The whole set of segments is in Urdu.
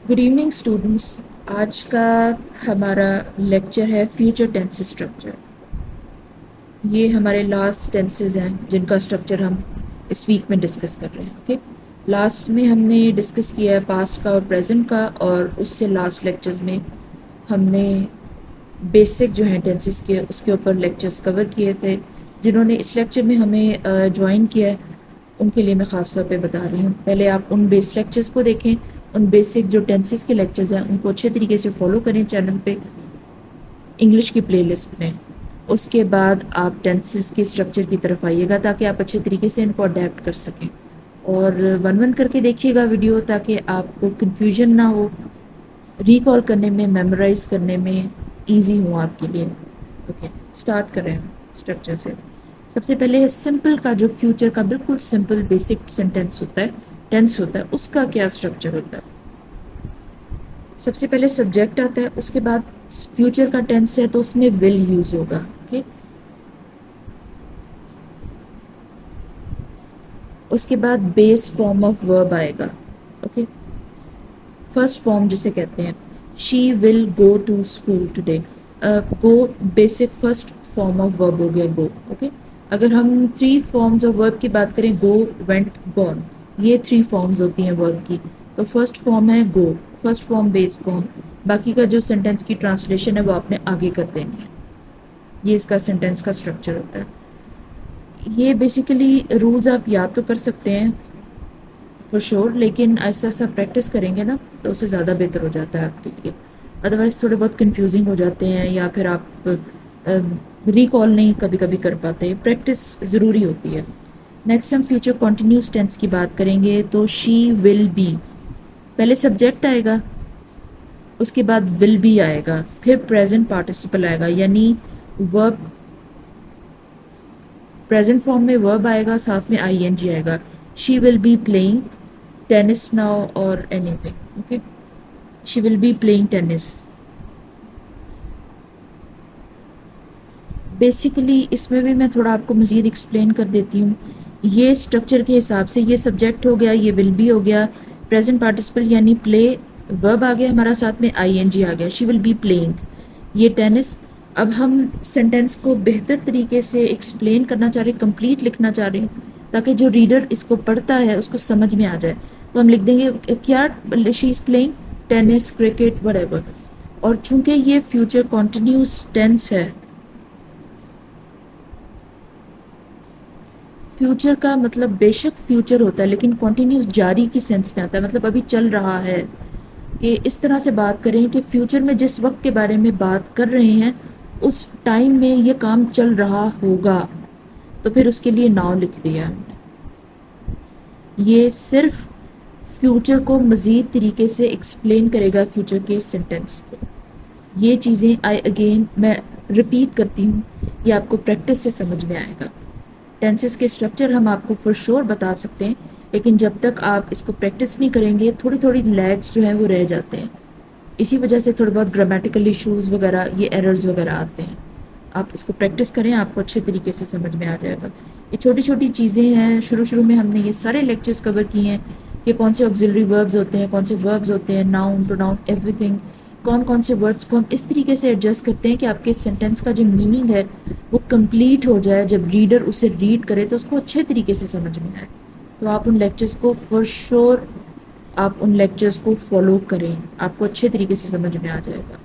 Good evening students. آج کا ہمارا لیکچر ہے فیوچر ٹینس اسٹرکچر. یہ ہمارے لاسٹ ٹینسز ہیں جن کا اسٹرکچر ہم اس ویک میں ڈسکس کر رہے ہیں. اوکے, لاسٹ میں ہم نے ڈسکس کیا ہے پاسٹ کا اور پریزنٹ کا, اور اس سے لاسٹ لیکچرز میں ہم نے بیسک جو ہیں ٹینسز کے اس کے اوپر لیکچرز کور کیے تھے. جنہوں نے اس لیکچر میں ہمیں جوائن کیا ہے ان کے لیے میں خاص طور پہ بتا رہی ہوں. پہلے آپ ان بیس لیکچرز کو دیکھیں, ان بیسک جو ٹینسز کے لیکچرز ہیں ان کو اچھے طریقے سے فالو کریں چینل پہ انگلش کی پلے لسٹ میں. اس کے بعد آپ ٹینسز کے اسٹرکچر کی طرف آئیے گا تاکہ آپ اچھے طریقے سے ان کو اڈیپٹ کر سکیں, اور ون ون کر کے دیکھیے گا ویڈیو تاکہ آپ کو کنفیوژن نہ ہو, ریکال کرنے میں, میمورائز کرنے میں ایزی ہوں آپ کے لیے. اوکے, اسٹارٹ کریں اسٹرکچر سے. سب سے پہلے سمپل کا جو فیوچر کا بالکل سمپل بیسک سینٹینس ہوتا ہے, ٹینس ہوتا ہے, اس کا کیا اسٹرکچر ہوتا ہے. سب سے پہلے سبجیکٹ آتا ہے, اس کے بعد فیوچر کا ٹینس ہے تو اس میں ول یوز ہوگا. اوکے, اس کے بعد بیس فارم آف ورب آئے گا. اوکے, فرسٹ فارم جسے کہتے ہیں, she will go to school today. Go basic first form of verb ہو گیا, گو. اوکے, اگر ہم 3 فارمز آف ورب کی بات کریں, گو, وینٹ, گون, یہ 3 فارمز ہوتی ہیں ورب کی. تو فرسٹ فارم ہے گو, فرسٹ فارم بیس فارم. باقی کا جو سینٹینس کی ٹرانسلیشن ہے وہ آپ نے آگے کر دینی ہے. یہ اس کا سینٹینس کا اسٹرکچر ہوتا ہے. یہ بیسیکلی رولز آپ یاد تو کر سکتے ہیں فور شور, لیکن ایسا ایسا پریکٹس کریں گے نا تو اسے زیادہ بہتر ہو جاتا ہے آپ کے لیے. ادروائز تھوڑے بہت کنفیوزنگ ہو جاتے ہیں یا پھر آپ ریکال نہیں کبھی کبھی کر پاتے. پریکٹس ضروری ہوتی ہے. نیکسٹ ہم فیوچر کنٹینیوس ٹینس کی بات کریں گے. تو شی ول بی, پہلے سبجیکٹ آئے گا, اس کے بعد ول بی آئے گا, پھر پریزنٹ پارٹیسپل آئے گا, یعنی ورب پریزنٹ فارم میں ورب آئے گا, ساتھ میں آئی این جی آئے گا. She will be playing tennis now اور anything. Okay, she will be playing tennis. Basically اس میں بھی میں تھوڑا آپ کو مزید ایکسپلین کر دیتی ہوں. یہ اسٹرکچر کے حساب سے یہ سبجیکٹ ہو گیا, یہ ول بی ہو گیا, پریزنٹ پارٹیسپل یعنی پلے ورب آ گیا ہمارا, ساتھ میں آئی این جی آ گیا, شی ول بی پلئنگ, یہ ٹینس. اب ہم سینٹینس کو بہتر طریقے سے ایکسپلین کرنا چاہ رہے ہیں, کمپلیٹ لکھنا چاہ رہے ہیں تاکہ جو ریڈر اس کو پڑھتا ہے اس کو سمجھ میں آ جائے. تو ہم لکھ دیں گے کیا, she is playing tennis, cricket, whatever. اور چونکہ یہ فیوچر کنٹینیوس ٹینس ہے, فیوچر کا مطلب بے شک فیوچر ہوتا ہے لیکن کنٹینیوس جاری کی سینس میں آتا ہے, مطلب ابھی چل رہا ہے. کہ اس طرح سے بات کریں کہ فیوچر میں جس وقت کے بارے میں بات کر رہے ہیں اس ٹائم میں یہ کام چل رہا ہوگا, تو پھر اس کے لیے ناؤ لکھ دیا ہم نے. یہ صرف فیوچر کو مزید طریقے سے ایکسپلین کرے گا فیوچر کے سینٹینس کو. یہ چیزیں اگین میں ریپیٹ کرتی ہوں, یہ آپ کو پریکٹس سے سمجھ میں آئے گا. ٹینسز کے اسٹرکچر ہم آپ کو فور شور بتا سکتے ہیں, لیکن جب تک آپ اس کو پریکٹس نہیں کریں گے تھوڑی تھوڑی لیگس جو ہیں وہ رہ جاتے ہیں. اسی وجہ سے تھوڑے بہت گرامیٹیکل ایشوز وغیرہ, یہ ایررز وغیرہ آتے ہیں. آپ اس کو پریکٹس کریں, آپ کو اچھے طریقے سے سمجھ میں آ جائے گا. یہ چھوٹی چھوٹی چیزیں ہیں, شروع میں ہم نے یہ سارے لیکچرز کور کیے ہیں کہ کون سے آکسیلری وربز ہوتے ہیں, کون سے وربز ہوتے ہیں, ناؤن, پروناؤن, ایوری تھنگ. کون سے ورڈس کو ہم اس طریقے سے ایڈجسٹ کرتے ہیں کہ آپ کے سینٹینس کا جو میننگ ہے وہ کمپلیٹ ہو جائے, جب ریڈر اسے ریڈ کرے تو اس کو اچھے طریقے سے سمجھ میں آئے. تو آپ ان لیکچرز کو فور شور آپ ان لیکچرز کو فالو کریں, آپ کو اچھے طریقے سے سمجھ میں آ جائے گا.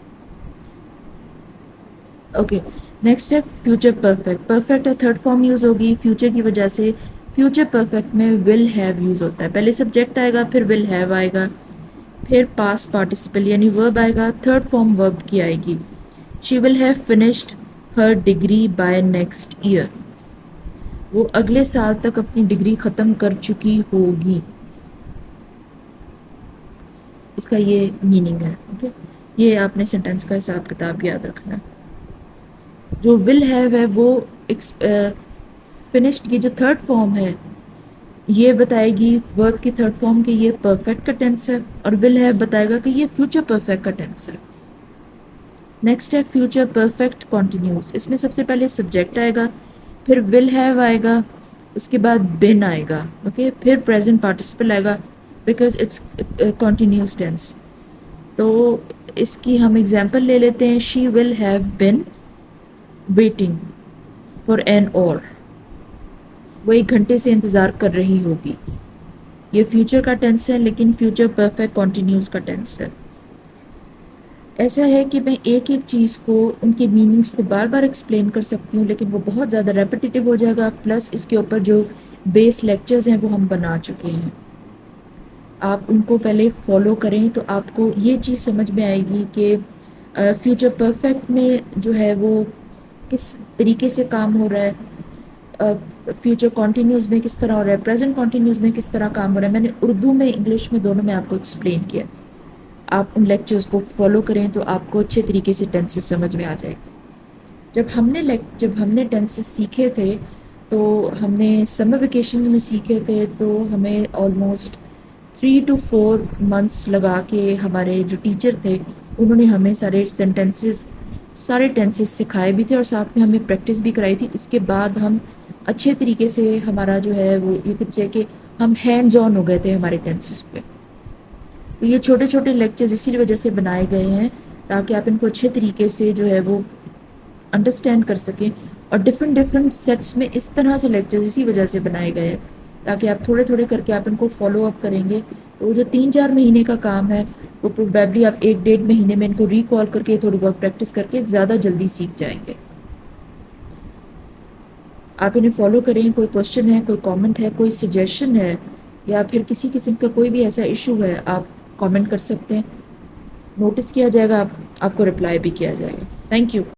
اوکے, نیکسٹ ہے فیوچر پرفیکٹ. پرفیکٹ ہے تھرڈ فارم یوز ہوگی فیوچر کی وجہ سے. فیوچر پرفیکٹ میں ول ہیو یوز ہوتا ہے, پہلے سبجیکٹ آئے گا, پھر ول ہیو آئے گا, پھر پاسٹ پارٹیسپل یعنی ورب آئے گا, تھرڈ فارم ورب کی آئے گی. She will have finished her degree by next year, وہ اگلے سال تک اپنی ڈگری ختم کر چکی ہوگی. اس کا یہ میننگ ہے. اوکے, یہ آپ نے سینٹینس کا حساب کتاب یاد رکھنا. جو ول ہیو ہے وہ فنشڈ کی جو تھرڈ فارم ہے یہ بتائے گی ورب کی تھرڈ فارم کہ یہ پرفیکٹ کا ٹینس ہے, اور ول ہیو بتائے گا کہ یہ فیوچر پرفیکٹ کا ٹینس ہے. نیکسٹ ہے فیوچر پرفیکٹ کنٹینیوس. اس میں سب سے پہلے سبجیکٹ آئے گا, پھر ول ہیو آئے گا, اس کے بعد بین آئے گا. اوکے, پھر پریزنٹ پارٹیسپل آئے گا بیکاز اٹس کنٹینیوس ٹینس. تو اس کی ہم اگزامپل لے لیتے ہیں. She will have been waiting for an hour. وہ 1 گھنٹے سے انتظار کر رہی ہوگی. یہ فیوچر کا ٹینس ہے لیکن فیوچر پرفیکٹ کنٹینیوس کا ٹینس ہے. ایسا ہے کہ میں ایک ایک چیز کو ان کے میننگز کو بار بار ایکسپلین کر سکتی ہوں لیکن وہ بہت زیادہ ریپیٹیو ہو جائے گا. پلس اس کے اوپر جو بیس لیکچرز ہیں وہ ہم بنا چکے ہیں. آپ ان کو پہلے فالو کریں تو آپ کو یہ چیز سمجھ میں آئے گی کہ فیوچر پرفیکٹ میں جو ہے وہ کس طریقے سے کام ہو رہا ہے، فیوچر کنٹینیوس میں کس طرح ہو رہا ہے، پریزنٹ کنٹینیوس میں کس طرح کام ہو رہا ہے. میں نے اردو میں انگلش میں دونوں میں آپ کو ایکسپلین کیا. آپ ان لیکچرز کو فالو کریں تو آپ کو اچھے طریقے سے ٹینسز سمجھ میں آ جائے گی. جب ہم نے ٹینسز سیکھے تھے تو ہم نے سمر ویکیشنز میں سیکھے تھے تو ہمیں آلموسٹ 3 to 4 months لگا کے ہمارے جو ٹیچر تھے انہوں نے ہمیں سارے ٹینسز سکھائے بھی تھے اور ساتھ میں ہمیں پریکٹس بھی کرائی تھی. اس کے بعد ہم اچھے طریقے سے ہمارا جو ہے وہ یہ کچھ ہے کہ ہم ہینڈز آن ہو گئے تھے ہمارے ٹینسز پہ. تو یہ چھوٹے چھوٹے لیکچرز اسی وجہ سے بنائے گئے ہیں تاکہ آپ ان کو اچھے طریقے سے جو ہے وہ انڈرسٹینڈ کر سکیں. اور ڈفرینٹ سیٹس میں اس طرح سے لیکچرز اسی وجہ سے بنائے گئے ہیں تاکہ آپ تھوڑے تھوڑے کر کے آپ ان کو فالو اپ کریں گے تو وہ جو 3-4 مہینے کا کام ہے وہ پروبیبلی آپ 1-1.5 مہینے میں ان کو ریکال کر کے تھوڑی بہت پریکٹس کر کے زیادہ جلدی سیکھ جائیں گے. آپ انہیں فالو کریں. کوئی کوشچن ہے، کوئی کامنٹ ہے، کوئی سجیشن ہے یا پھر کسی قسم کا کوئی بھی ایسا ایشو ہے آپ کامنٹ کر سکتے ہیں. نوٹس کیا جائے گا، آپ کو رپلائی بھی کیا جائے گا. Thank you.